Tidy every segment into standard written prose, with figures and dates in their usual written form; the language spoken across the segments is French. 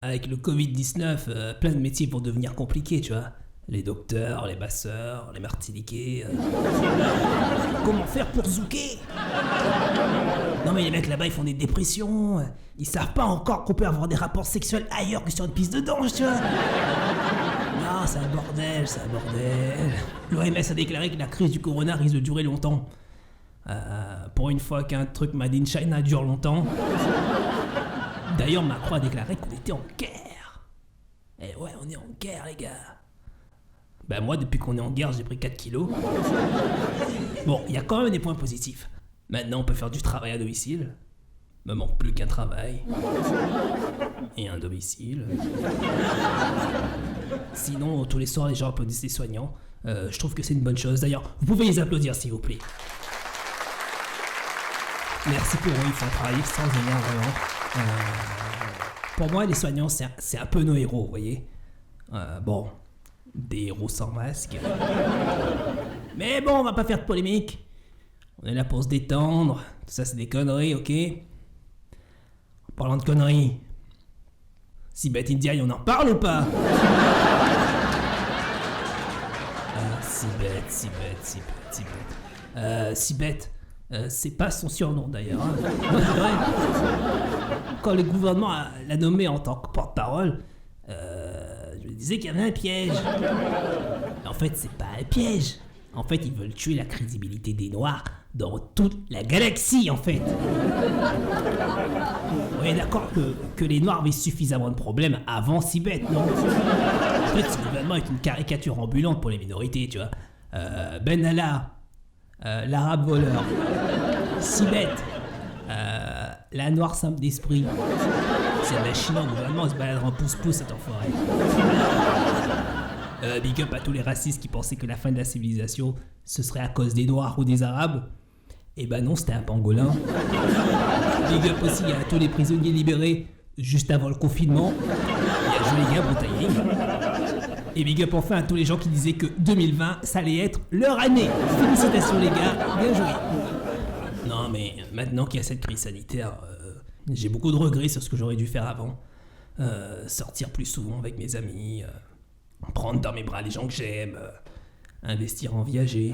Avec le Covid-19, plein de métiers vont devenir compliqués, tu vois. Les docteurs, les masseurs, les martiniquais. Comment faire pour zouker? Non mais les mecs là-bas ils font des dépressions. Ils savent pas encore qu'on peut avoir des rapports sexuels ailleurs que sur une piste de danse, tu vois. Non, c'est un bordel, c'est un bordel. L'OMS a déclaré que la crise du corona risque de durer longtemps. Pour une fois qu'un truc made in China dure longtemps. D'ailleurs, Macron a déclaré qu'on était en guerre. Eh ouais, on est en guerre, les gars. Bah moi, depuis qu'on est en guerre, j'ai pris 4 kilos. Bon, il y a quand même des points positifs. Maintenant, on peut faire du travail à domicile. Me manque plus qu'un travail. Et un domicile. Sinon, tous les soirs, les gens applaudissent les soignants. Je trouve que c'est une bonne chose. D'ailleurs, vous pouvez les applaudir, s'il vous plaît. Merci pour eux, ils font un travail extraordinaire, vraiment. Pour moi, les soignants, c'est un peu nos héros, vous voyez. Bon, des héros sans masque. Mais bon, on va pas faire de polémique. On est là pour se détendre. Tout ça, c'est des conneries, ok? En parlant de conneries, Sibeth Indiaye, on en parle ou pas? Sibeth. C'est pas son surnom d'ailleurs. Hein. C'est vrai. Quand le gouvernement l'a nommé en tant que porte-parole, je lui disais qu'il y avait un piège. En fait, c'est pas un piège. En fait, ils veulent tuer la crédibilité des Noirs dans toute la galaxie, en fait. On est d'accord que les Noirs avaient suffisamment de problèmes avant Sibeth, non? En fait, ce gouvernement est une caricature ambulante pour les minorités, tu vois. Ben Allah, l'arabe voleur, Sibeth, la noire simple d'esprit. C'est la Chine en gouvernement, il se balade en pouce-pouce, cet enfoiré. Big up à tous les racistes qui pensaient que la fin de la civilisation, ce serait à cause des Noirs ou des Arabes. Eh ben non, c'était un pangolin. Big up aussi à tous les prisonniers libérés juste avant le confinement. Et à Joli Gars Bretagne. Et big up enfin à tous les gens qui disaient que 2020, ça allait être leur année. Félicitations les gars, bien joué. Non mais maintenant qu'il y a cette crise sanitaire, j'ai beaucoup de regrets sur ce que j'aurais dû faire avant. Sortir plus souvent avec mes amis, prendre dans mes bras les gens que j'aime, investir en viager.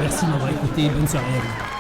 Merci de m'avoir écouté, bonne soirée à vous.